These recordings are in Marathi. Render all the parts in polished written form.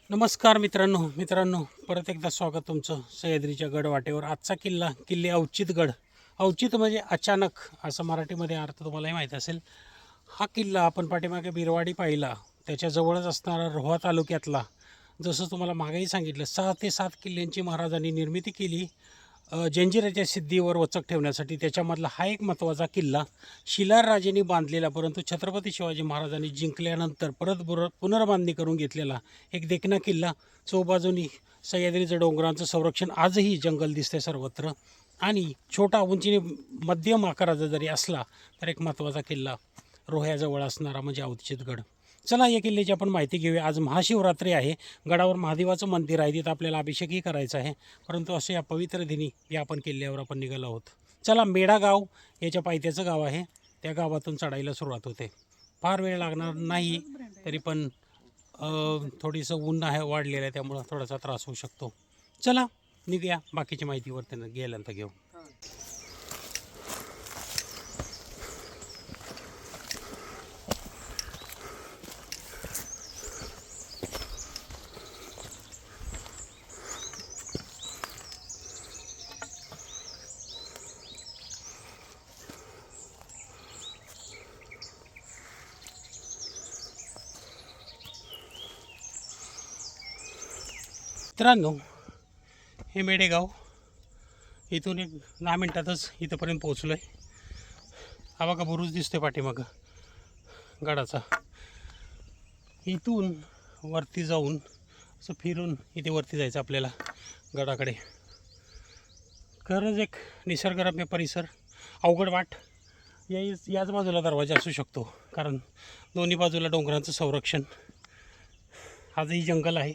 नमस्कार मित्रांनो परत एकदा स्वागत तुमचं सह्याद्रीच्या गडवाटेवर। आजचा किल्ले अवचितगड। अवचित म्हणजे अचानक असं मराठीमध्ये अर्थ तुम्हालाही माहीत असेल। हा किल्ला आपण पाठीमागे बिरवाडी पाहिला, त्याच्याजवळच असणारा रोहा तालुक्यातला, जसं तुम्हाला मागेही सांगितलं 6 ते 7 किल्ल्यांची महाराजांनी निर्मिती केली जंजिराच्या सिद्धीवर वचक ठेवण्यासाठी। त्याच्यामधला हा एक महत्त्वाचा किल्ला शिलारराजेंनी बांधलेला, परंतु छत्रपती शिवाजी महाराजांनी जिंकल्यानंतर परत पुनर्बांधणी करून घेतलेला एक देखणा किल्ला। चौबाजूनी सह्याद्रीचं डोंगरांचं संरक्षण, आजही जंगल दिसते सर्वत्र, आणि छोटा उंचीने मध्यम आकाराचा जरी असला तर एक महत्त्वाचा किल्ला रोह्याजवळ असणारा म्हणजे अवचितगड। चला या किल्ल्याची आपण माहिती घेऊया। आज महाशिवरात्री आहे, गडावर महादेवाचं मंदिर आहे, तिथं आपल्याला अभिषेकही करायचा आहे, परंतु असे या पवित्र दिनी या आपण किल्ल्यावर आपण निघालो आहोत। चला, मेढा गाव याच्या पायथ्याचं गाव आहे, त्या गावातून चढायला सुरुवात होते। फार वेळ लागणार नाही, तरी पण थोडीसं ऊन आहे वाढलेलं आहे, त्यामुळं थोडासा त्रास होऊ शकतो। चला निघूया, बाकीची माहितीवर त्यांना गेल्यानंतर घेऊ। मित्रांनो, हे मेढेगाव, इथून एक 10 मिनटातच इथंपर्यंत पोहोचलो आहे। हा बघा बुरुज दिसतोय पाठीमागं गडाचा। इथून वरती जाऊन असं फिरून इथे वरती जायचं आपल्याला गडाकडे। खरंच एक निसर्गरम्य परिसर, अवघड वाट। याच बाजूला दरवाजा असू शकतो, कारण दोन्ही बाजूला डोंगरांचं संरक्षण, आजही जंगल आहे।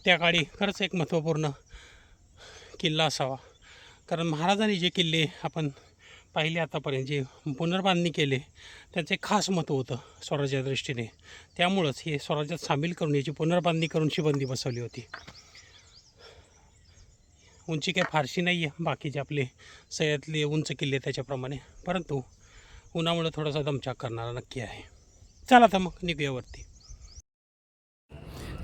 त्या काळी खरंच एक महत्त्वपूर्ण किल्ला असावा, कारण महाराजांनी जे किल्ले आपण पाहिले आतापर्यंत, जे पुनर्बांधणी केले, त्याचे खास महत्त्व होतं स्वराज्याच्या दृष्टीने। त्यामुळंच हे स्वराज्यात सामील करून याची पुनर्बांधणी करून शिबंदी बसवली होती। उंची काही फारशी नाही आहे बाकीचे आपले सह्यातले उंच किल्ले त्याच्याप्रमाणे, परंतु उन्हामुळे थोडासा दमछाक करणारा नक्की आहे। चला आता मग निघूया वरती।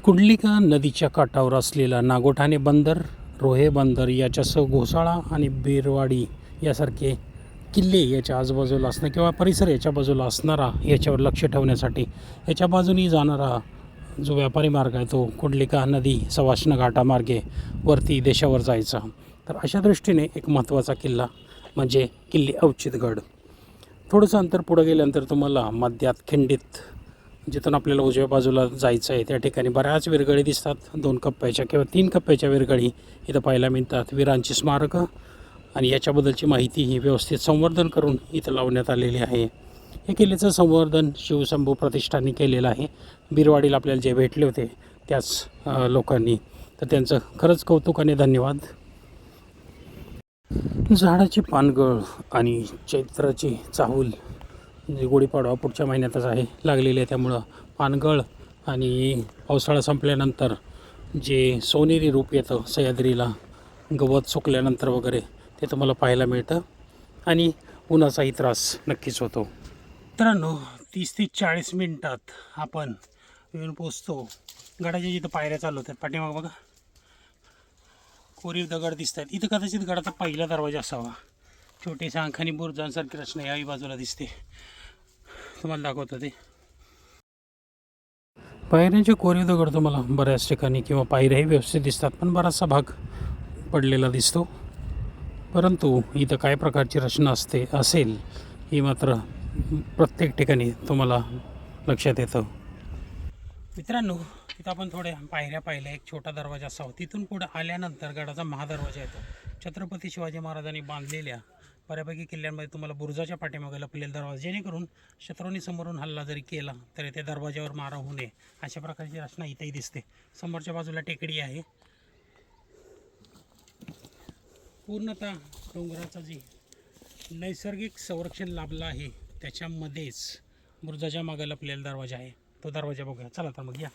कुंडलिका नदीच्या काठावर असलेला नागोठाणे बंदर, रोहे बंदर याच्यासह घोसाळा आणि बिरवाडी यासारखे किल्ले याच्या आजूबाजूला असणं किंवा परिसर याच्या बाजूला असणारा, याच्यावर लक्ष ठेवण्यासाठी याच्या बाजूनी जाणारा जो व्यापारी मार्ग आहे तो कुंडलिका नदी सवाष्ण घाटामार्गे वरती देशावर जायचा। तर अशा दृष्टीने एक महत्त्वाचा किल्ला म्हणजे किल्ले अवचितगड। थोडंसं अंतर पुढं गेल्यानंतर तुम्हाला मध्यात खिंडीत, जिथून आपल्याला उजव्या बाजूला जायचं आहे, त्या ठिकाणी बऱ्याच विरगळी दिसतात। 2 कप्प्याच्या किंवा 3 कप्प्याच्या विरगळी इथं पाहायला मिळतात। वीरांची स्मारकं आणि याच्याबद्दलची माहिती ही व्यवस्थित संवर्धन करून इथं लावण्यात आलेली आहे। हे किल्ल्याचं संवर्धन शिवशंभू प्रतिष्ठानने केलेलं आहे। बिरवाडीला आपल्याला जे भेटले होते त्याच लोकांनी, तर त्यांचं खरंच कौतुक आणि धन्यवाद। झाडाची पानगळ आणि चैत्राची चाहूल, म्हणजे गुढीपाडवा पुढच्या महिन्यातच आहे, लागलेली आहे, त्यामुळं पानगळ आणि पावसाळा संपल्यानंतर जे सोनेरी रूप येतं सह्याद्रीला गवत सुकल्यानंतर वगैरे, ते तुम्हाला पाहायला मिळतं आणि उन्हाचाही त्रास नक्कीच होतो। मित्रांनो, 30 ते 40 मिनटात आपण येऊन पोचतो। गडाच्या जिथं पायऱ्या चालू होतात पाठीमाग बघा कोरीव दगड दिसत आहेत। इथं कदाचित गडाचा पहिला दरवाजा असावा। छोटेशा अंखानी बुरुजांसारखी रचना याही बाजूला दिसते, तुम्हाला दाखवतो ते। पायऱ्यांचे कोरीव दगड तुम्हाला बऱ्याच ठिकाणी किंवा पायऱ्याही व्यवस्थित दिसतात, पण बराचसा भाग पडलेला दिसतो। परंतु इथं काय प्रकारची रचना असेल ही मात्र प्रत्येक ठिकाणी तुम्हाला लक्षात येतं। मित्रांनो, तिथं आपण थोड्या पायऱ्या पाहिल्या, एक छोटा दरवाजा असावा। तिथून पुढे आल्यानंतर गडाचा महादरवाजा येतो। छत्रपती शिवाजी महाराजांनी बांधलेल्या बऱ्यापैकी किल्ल्यांमध्ये तुम्हाला बुरुजाच्या पाठीमागे लपलेला दरवाजा, जेणेकरून शत्रूंनी समोरून हल्ला जरी केला तरी त्या दरवाजावर मारा होऊ नये, अशा प्रकारची रचना इथेही दिसते। समोरच्या बाजूला टेकडी आहे। पूर्णतः डोंगराचं जे नैसर्गिक संरक्षण लाभलं आहे त्याच्यामध्येच बुरुजाच्या मागे लपलेला दरवाजा आहे, तो दरवाजा बघूया। चला तर मग या।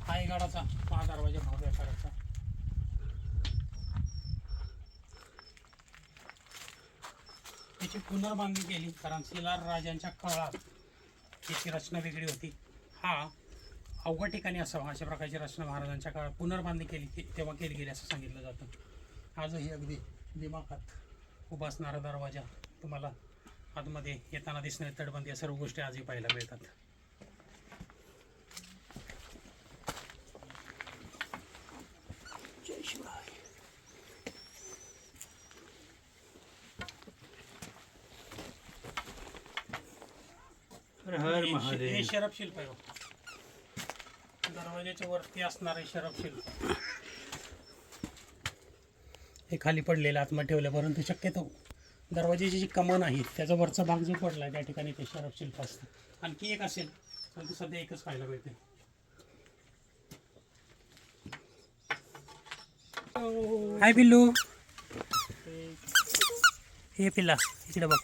हा आहे गडाचा महादरवाजा भव्य आकाराचा। त्याची पुनर्बांधणी केली, कारण शिलार राजांच्या काळात त्याची रचना वेगळी होती. हा अवघड ठिकाणी असावा अशा प्रकारची रचना महाराजांच्या काळात पुनर्बांधणी केली तेव्हा केली गेली असं सांगितलं जातं. आजही अगदी दिमाखात उभा असणारा दरवाजा तुम्हाला आतमध्ये येताना दिसणारी तटबंदी या सर्व गोष्टी आजही पाहायला मिळतात. जय शिवराय. हर महादेव. हे शरफ शिल्प आहे. दरवाजाच्या वरती असणारे शरफ शिल्प हे खाली पडलेलं आतमध्ये ठेवलं, परंतु शक्यतो दरवाजाची जी कमान आहे त्याचा वरचा भाग जो पडला त्या ठिकाणी ते शरफ शिल्प असतं. आणखी एक असेल परंतु सध्या एकच पाहायला मिळते. हाय पिल्लू, हे पिल्ला इकडे बघ.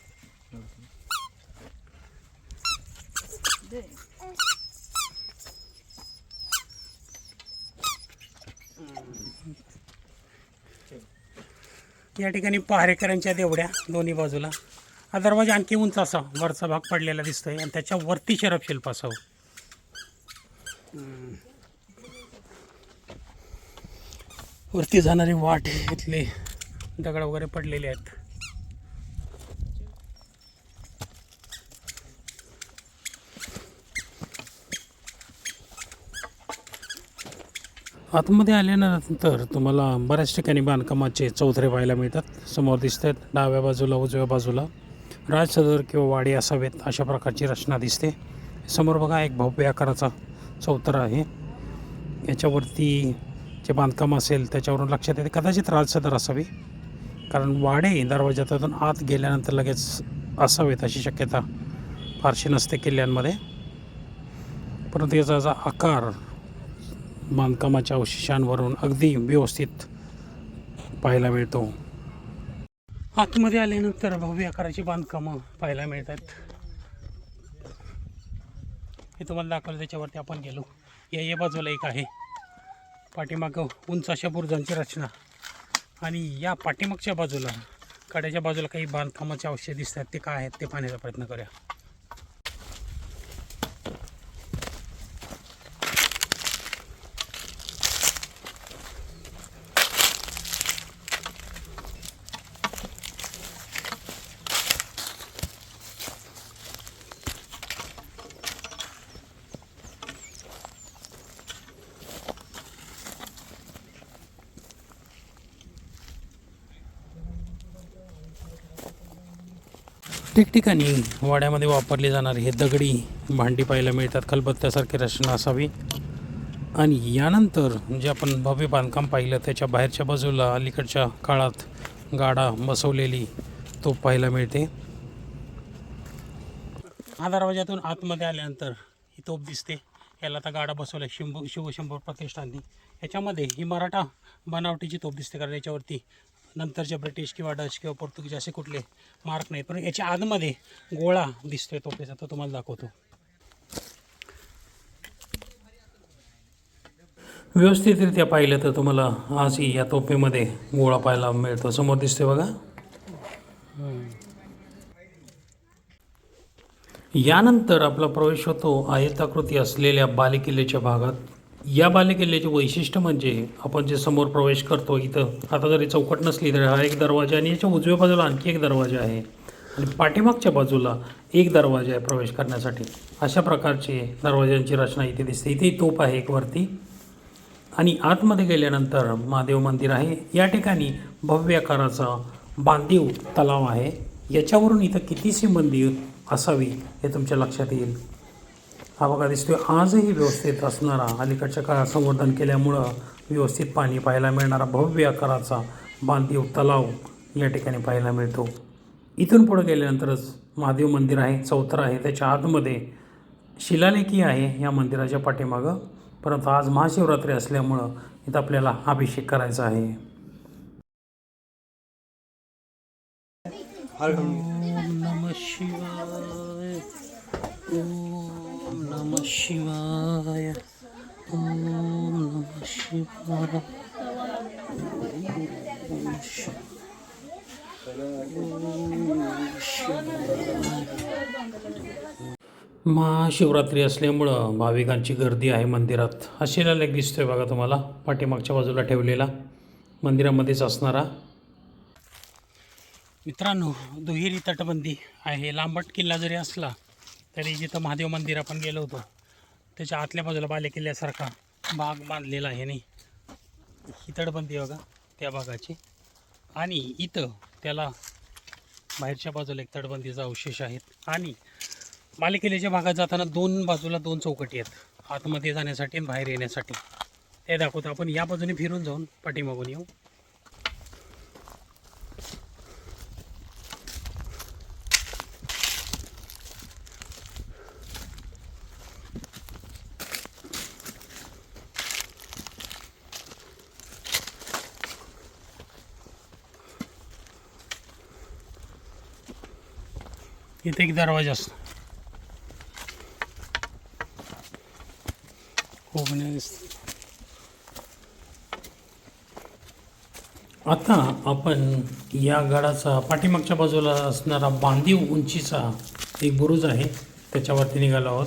या ठिकाणी पहारेकरांच्या देवड्या दोन्ही बाजूला. हा दरवाजा आणखी उंच असावा, वरचा भाग पडलेला दिसतोय आणि त्याच्या वरती शरफ शिल्प असावं. वरती जाणारी वाट इथले दगड वगैरे पडलेले आहेत. आतमध्ये आल्यानंतर तुम्हाला बऱ्याच ठिकाणी बांधकामाचे चौथरे पाहायला मिळतात. समोर दिसत आहेत डाव्या बाजूला उजव्या बाजूला राजसदर किंवा वाडी असावेत अशा प्रकारची रचना दिसते. समोर बघा एक भव्य आकाराचा चौथरा आहे. याच्यावरती जे बांधकाम असेल त्याच्यावरून लक्षात येते कदाचित राजसदर असावी, कारण वाडे दरवाजातून आत गेल्यानंतर लगेच असावेत अशी शक्यता फारशी नसते किल्ल्यांमध्ये. परंतु याचा आकार बांधकामाच्या अवशेषांवरून अगदी व्यवस्थित पाहायला मिळतो. आतमध्ये आल्यानंतर भव्य आकाराची बांधकामं पाहायला मिळतात. हे तुम्हाला दाखवलं त्याच्यावरती आपण गेलो. या बाजूला एक आहे, पाठीमागं उंच अशा बुरुजांची रचना, आणि या पाठीमागच्या बाजूला कड्याच्या बाजूला काही बांधकामाचे अवशेष दिसतात. ते काय आहेत ते पाहण्याचा प्रयत्न करूया. ठिकठिकाणी वाड्यामध्ये वापरली जाणारी हे दगडी भांडी पाहायला मिळतात. खलबत्त्यासारखी रचना असावी. आणि यानंतर जे आपण भव्य बांधकाम पाहिलं त्याच्या बाहेरच्या बाजूला अलीकडच्या काळात गाडा बसवलेली तोफ पाहायला मिळते. हा दरवाजातून आतमध्ये आल्यानंतर ही तोफ दिसते. याला आता गाडा बसवला शिवशंभू प्रतिष्ठाननी. याच्यामध्ये ही मराठा बनावटीची तोफ दिसते, कारण याच्यावरती नंतरच्या ब्रिटिश किंवा डच किंवा पोर्तुगीज असे कुठले मार्क नाहीत. पण याच्या आतमध्ये गोळा दिसतोय तोफेचा, तो तुम्हाला दाखवतो. व्यवस्थितरित्या पाहिलं तर तुम्हाला आजही या तोफेमध्ये गोळा पाहायला मिळतो. समोर दिसतोय बघा. यानंतर आपला प्रवेश होतो आयताकृती असलेल्या बालेकिल्ल्याच्या भागात. या बालेकिल्ल्याचे वैशिष्ट्य म्हणजे आपण जे समोर प्रवेश करतो इथं आता जरी चौकट नसली तरी हा एक दरवाजा, आणि याच्या उजव्या बाजूला आणखी एक दरवाजा आहे, आणि पाठीमागच्या बाजूला एक दरवाजा आहे प्रवेश करण्यासाठी. अशा प्रकारची दरवाजांची रचना इथे दिसते. इथे तोफ आहे एक वरती, आणि आतमध्ये गेल्यानंतर महादेव मंदिर आहे. या ठिकाणी भव्य आकाराचा बांधीव तलाव आहे. याच्यावरून इथं कितीशी मंदिर असावी हे तुमच्या लक्षात येईल. हा बघा दिसतोय आजही व्यवस्थित असणारा, अलीकडच्या काळात संवर्धन केल्यामुळं व्यवस्थित पाणी पाहायला मिळणारा भव्य आकाराचा बांधीव तलाव या ठिकाणी पाहायला मिळतो. इथून पुढे गेल्यानंतरच महादेव मंदिर आहे, चौथरा आहे. त्याच्या आतमध्ये शिलालेखी आहे या मंदिराच्या पाठीमागं. परंतु आज महाशिवरात्री असल्यामुळं इथं आपल्याला अभिषेक करायचा आहे. ओम नमः शिवाय, ओम नमः शिवाय, ओम नमः शिवाय, ओम नमः शिवाय. महाशिवरात्री असल्यामुळं भाविकांची गर्दी आहे मंदिरात. हा शिलालेख दिसतोय बघा तुम्हाला, पाठीमागच्या बाजूला ठेवलेला, मंदिरामध्येच असणारा. मित्रांनो, दुहेरी तटबंदी आहे. लांबट किल्ला जरी असला तरी जिथं महादेव मंदिर आपण गेलो होतो त्याच्या आतल्या बाजूला बालेकिल्ल्यासारखा भाग बांधलेला आहे. नाही, ही तटबंदी बघा त्या भागाची, आणि इथं त्याला बाहेरच्या बाजूला एक तटबंदीचा अवशेष आहेत. आणि बालेकिल्ल्याच्या भागात जाताना दोन बाजूला दोन चौकटी आहेत, आतमध्ये जाण्यासाठी आणि बाहेर येण्यासाठी. ते दाखवतो आपण. या बाजूने फिरून जाऊन पाठीमागून येऊ. इथे एक दरवाजा असतो. आता आपण या गडाचा पाठीमागच्या बाजूला असणारा बांधीव उंचीचा एक बुरुज आहे, त्याच्यावरती निघालो आहोत.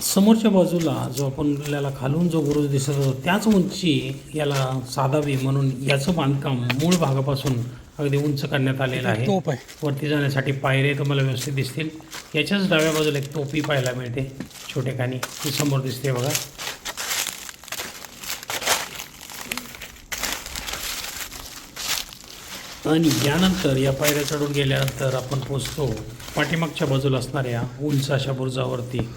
समोरच्या बाजूला जो आपल्याला खालून जो बुरुज दिसत होता त्याच उंची याला साधावी म्हणून याचं बांधकाम मूळ भागापासून अगदी उंच करण्यात आलेलं आहे. तोप आहे, वरती जाण्यासाठी पायऱ्या तुम्हाला व्यवस्थित दिसतील. याच्याच डाव्या बाजूला एक टोपी पाहायला मिळते छोटेखानी, ती समोर दिसते बघा. आणि यानंतर या पायऱ्या चढून गेल्यानंतर आपण पोचतो पाठीमागच्या बाजूला असणाऱ्या उंच अशा बुरुजावरती.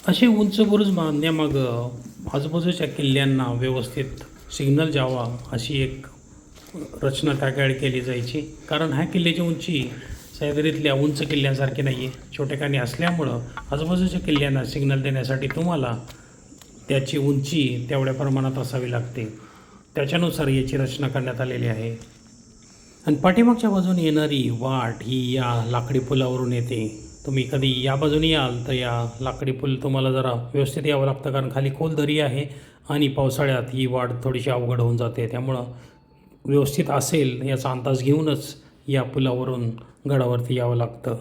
असे उंच बुरुज बांधण्यामागं आजूबाजूच्या किल्ल्यांना व्यवस्थित सिग्नल जावा अशी एक रचना त्या काळी केली जायची. कारण ह्या किल्ल्याची उंची सह्याद्रीतल्या उंच किल्ल्यांसारखी नाही आहे, छोटेखानी असल्यामुळं आजूबाजूच्या किल्ल्यांना सिग्नल देण्यासाठी तुम्हाला त्याची उंची तेवढ्या प्रमाणात असावी लागते. त्याच्यानुसार याची रचना करण्यात आलेली आहे. आणि पाठीमागच्या बाजूने येणारी वाट ही या लाकडी पुलावरून येते. तुम्ही कधी या बाजूने याल तर या लाकडी पूल तुम्हाला जरा व्यवस्थित यावं लागतं, कारण खाली खोल दरी आहे आणि पावसाळ्यात ही वाट थोडीशी अवघड होऊन जाते. त्यामुळं व्यवस्थित असेल याचा अंदाज घेऊनच या पुलावरून गडावरती यावं लागतं.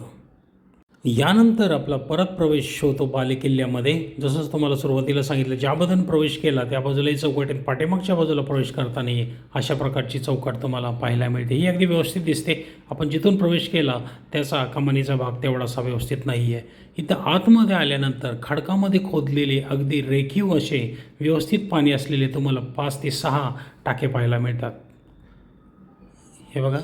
यानंतर आपला परत प्रवेश होतो बालेकिल्ल्यामध्ये. जसंच तुम्हाला सुरुवातीला सांगितलं, ज्या बाजूने प्रवेश केला त्या बाजूलाही चौकट आहे, पाठीमागच्या बाजूला प्रवेश करताना अशा प्रकारची चौकट तुम्हाला पाहायला मिळते. ही अगदी व्यवस्थित दिसते. आपण जिथून प्रवेश केला त्याचा कमानीचा भाग तेवढासा व्यवस्थित नाही आहे. इथं आतमध्ये आल्यानंतर खडकामध्ये खोदलेले अगदी रेखीव असे व्यवस्थित पाणी असलेले तुम्हाला 5 ते 6 टाके पाहायला मिळतात. हे बघा.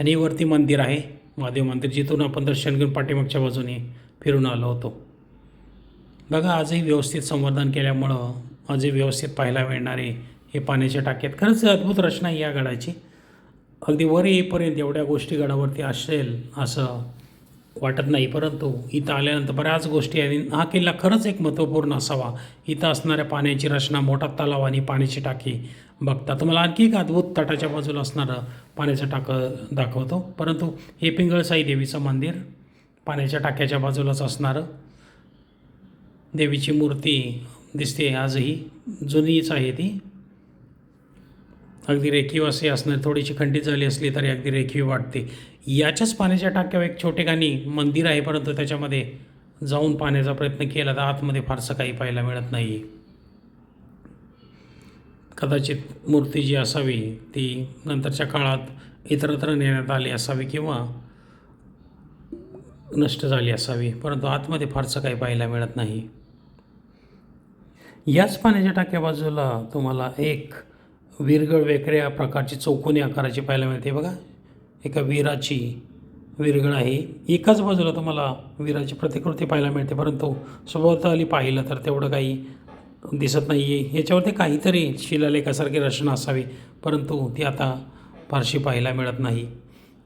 आणि वरती मंदिर आहे, महादेव मंदिर, जिथून आपण दर्शन घेऊन पाठीमागच्या बाजूने फिरून आलो होतो. बघा, आजही व्यवस्थित संवर्धन केल्यामुळं आजही व्यवस्थित पाहायला मिळणारे हे पाण्याचे टाके आहेत. खरंच अद्भुत रचना आहे या गडाची. अगदी वर येईपर्यंत एवढ्या गोष्टी गडावरती असेल असं वाटत नाही, परंतु इथं आल्यानंतर बऱ्याच गोष्टी आहेत. हा किल्ला खरंच एक महत्त्वपूर्ण असावा. इथं असणाऱ्या पाण्याची रचना, मोठा तलाव आणि पाण्याची टाकी बघता. तुम्हाला आणखी एक अद्भुत तटाच्या बाजूला असणारं पाण्याचं टाकं दाखवतो. परंतु हे पिंगळसाई देवीचं मंदिर पाण्याच्या टाक्याच्या बाजूलाच असणारं. देवीची मूर्ती दिसते आजही, जुनीच आहे ती. अगदी रेखीव असे असणार, थोडीशी खंडित झाली असली तरी अगदी रेखीव वाटते. याच्याच पाण्याच्या टाक्यावर एक छोटेखानी मंदिर आहे, परंतु त्याच्यामध्ये जाऊन पाहण्याचा प्रयत्न केला तर आतमध्ये फारसं काही पाहायला मिळत नाही. कदाचित मूर्ती जी असावी ती नंतरच्या काळात इतरत्र नेण्यात आली असावी किंवा नष्ट झाली असावी, परंतु आतमध्ये फारसं काही पाहायला मिळत नाही. याच पाण्याच्या टाक्या बाजूला तुम्हाला एक विरगळ वेगळ्या प्रकारची चौकोनी आकाराची पाहायला मिळते. बघा, एका वीराची विरगळ आहे. एकाच बाजूला तुम्हाला वीराची प्रतिकृती पाहायला मिळते, परंतु सभोवताली पाहिलं तर तेवढं काही दिसत नाही आहे. याच्यावरती काहीतरी शिलालेखासारखी रचना असावी, परंतु ती आता फारशी पाहायला मिळत नाही.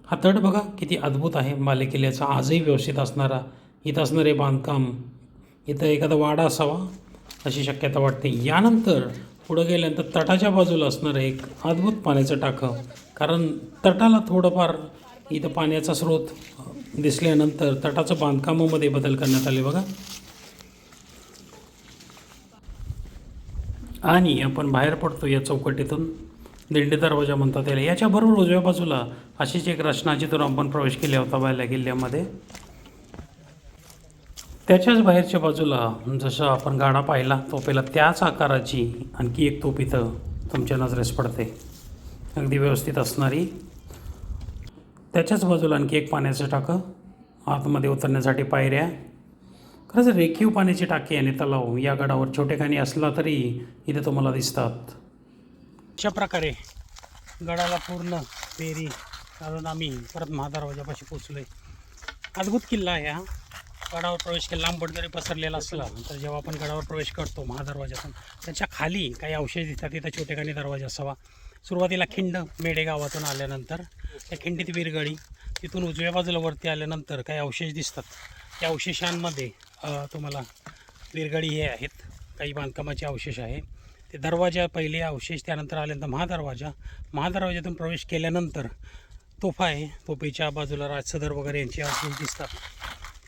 हा तट बघा किती अद्भुत आहे बालेकिल्ल्याचा, आजही व्यवस्थित असणारा. इथं असणारे बांधकाम, इथं एखादा वाडा असावा अशी शक्यता वाटते. यानंतर पुढं गेल्यानंतर तटाच्या बाजूला असणारं एक अद्भुत पाण्याचं टाकं, कारण तटाला थोडंफार इथं पाण्याचा स्रोत दिसल्यानंतर तटाचं बांधकामामध्ये बदल करण्यात आले बघा. आणि आपण बाहेर पडतो या चौकटीतून. दिंडी दरवाजा म्हणतात याला. याच्याबरोबर उजव्या बाजूला अशीच एक रचना जिथून आपण प्रवेश केला होता बायला किल्ल्यामध्ये. त्याच्याच बाहेरच्या बाजूला जसं आपण गाडा पाहिला तोपेला त्याच आकाराची आणखी एक तोप इथं तुमच्या नजरेस पडते, अगदी व्यवस्थित असणारी. त्याच्याच बाजूला आणखी एक पाण्याचं टाकं, आतमध्ये उतरण्यासाठी पायऱ्या. खरंच रेखीव पाण्याची टाकी आणि तलाव या गडावर छोटेखानी असला तरी इथे तुम्हाला दिसतात. अशा प्रकारे गडाला पूर्ण फेरी घालून आम्ही परत महादरवाजापाशी पोचलो आहे. अद्भुत किल्ला आहे हा. गडावर प्रवेश केला लांब जरी पसरलेला असला तर जेव्हा आपण गडावर प्रवेश करतो महादरवाजातून त्याच्या खाली काही अवशेष दिसतात. तिथं छोटेखानी दरवाजा असावा. सुरुवातीला खिंड मेढे गावातून आल्यानंतर त्या खिंडीत विरगळी, तिथून उजव्या बाजूला वरती आल्यानंतर काही अवशेष दिसतात. त्या अवशेषांमध्ये तुम्हाला विरगळी हे आहेत, काही बांधकामाचे अवशेष आहे. ते दरवाजा पहिले अवशेष, त्यानंतर आल्यानंतर महादरवाजातून प्रवेश केल्यानंतर तोफा आहे. तोफेच्या बाजूला राजसदर वगैरे यांचे अवशेष दिसतात.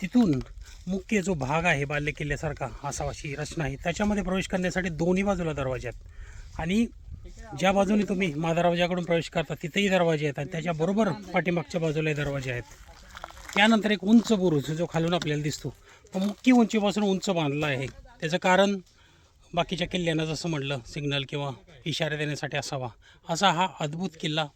तिथून मुख्य जो भाग आहे बाल्य किल्ल्यासारखा असा अशी रचना आहे. त्याच्यामध्ये प्रवेश करण्यासाठी दोन्ही बाजूला दरवाजे आहेत आणि ज्या बाजूने तुम्ही महादरवाजाकडून प्रवेश करता तिथेही दरवाजे आहेत आणि त्याच्याबरोबर पाठीमागच्या बाजूलाही दरवाजे आहेत. त्यानंतर एक उंच बुरुज जो खालून आपल्याला दिसतो तो मुख्य उंचीपासून उंच बांधला आहे. त्याचं कारण बाकीच्या किल्ल्यांना जसं म्हटलं सिग्नल किंवा इशारे देण्यासाठी असावा, असा हा अद्भुत किल्ला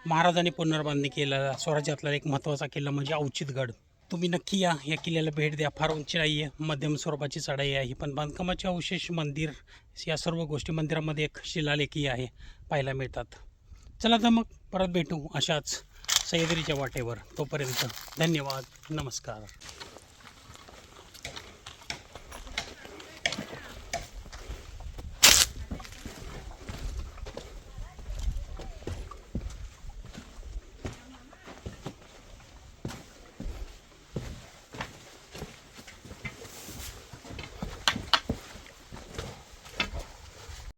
महाराजांनी पुनर्बांधणी केलेला स्वराज्यातला एक महत्त्वाचा किल्ला म्हणजे अवचितगड. तुम्ही नक्की या किल्ल्याला भेट द्या. फार उंची नाही आहे, मध्यम स्वरूपाची चढाई आहे, पण बांधकामाचे अवशेष, मंदिर या सर्व गोष्टी, मंदिरामध्ये एक शिलालेखी आहे पाहायला मिळतात. चला तर मग परत भेटू अशाच सह्याद्रीच्या वाटेवर. तोपर्यंत धन्यवाद, नमस्कार.